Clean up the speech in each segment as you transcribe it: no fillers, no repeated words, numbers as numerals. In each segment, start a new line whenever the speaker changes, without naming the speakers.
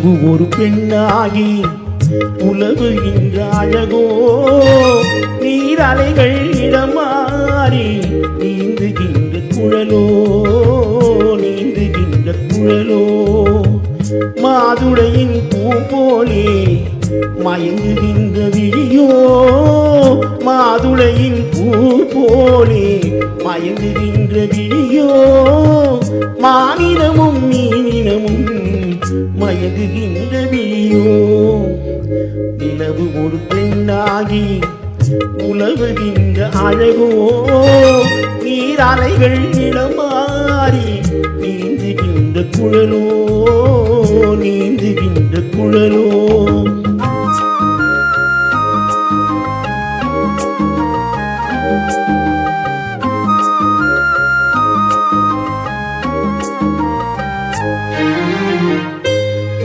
நிலவு ஒரு பெண்ணாகி உலவுகின்ற அழகோ நீர் அலைகள் இடமாறி நீந்துகின்ற குழலோ நீந்துகின்ற குழலோ மாதுளையின் பூ போலே மயங்குகின்ற விழியோ மாதுளையின் பூ போலே மயங்குகின்ற விழியோ மானினமும் மீனினமும் மயங்குகின்ற விழியோ நிலவு ஒரு பெண்ணாகி உலவுகின்ற அழகோ நீர் அலைகள் இடமாறி நீந்துகின்ற குழலோ நீந்துகின்ற குழலோ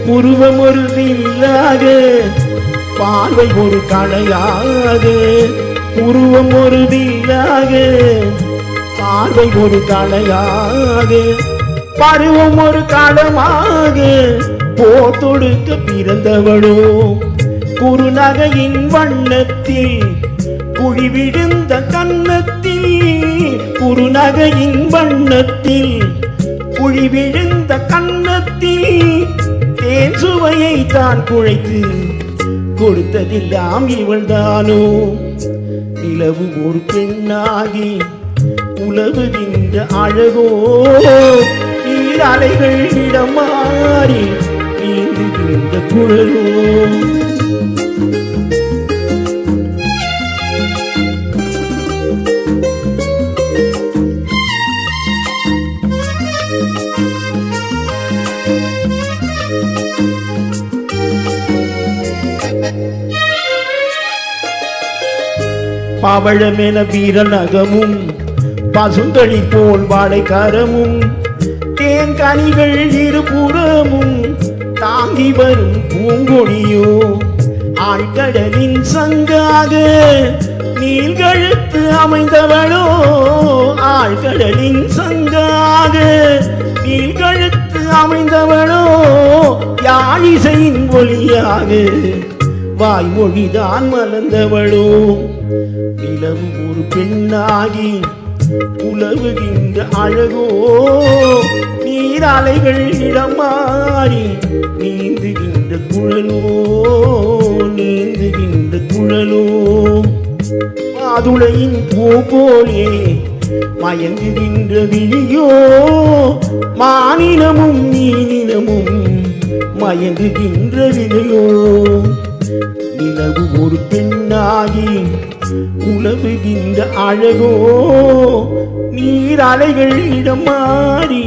புருவம் ஒரு வில்லாக பார்வை ஒரு கணையாக புருவம் ஒரு வில்லாக பார்வை ஒரு கணையாக பருவம் ஒரு களமாக போத்தொடுக்க பிறந்தவளோ குறுநகையின் வண்ணத்தில் குழி விழுந்த கன்னத்தில் குறுநகையின் வண்ணத்தில் குழி விழுந்த கன்னத்தில் தேன் சுவையை தான் குழைத்து கொடுத்ததெல்லாம் இவள்தானோ நிலவு ஒரு பெண்ணாகி உலவுகின்ற அழகோ நீர் அலைகள் இடமாறி நீந்துகின்ற குழலோ பவழமென வீரநகமும் பசுந்தளி போல் வாழைக்கரமும் தேன்கனிகள் இருபுறமும் தாங்கி வரும் பூங்கொடியோ ஆழ்கடலின் சங்காக நீள்கழுத்து அமைந்தவளோ ஆழ்கடலின் சங்காக நீள்கழுத்து அமைந்தவளோ யாழிசையின் ஒளியாக வாய்மொழிதான் மலர்ந்தவளோ நிலவு ஒரு பெண்ணாகி உலவுகின்ற அழகோ நீர் அலைகள் இடமாறி நீந்துகின்ற குழலோ நீந்துகின்ற குழலோ மாதுளையின் பூ போலே மயங்குகின்ற விழியோ மானினமும் மீனினமும் மயங்குகின்ற விழியோ நிலவு ஒரு பெண்ணாகி உலவுகின்ற அழகோ நீர் அலைகள் இடமாறி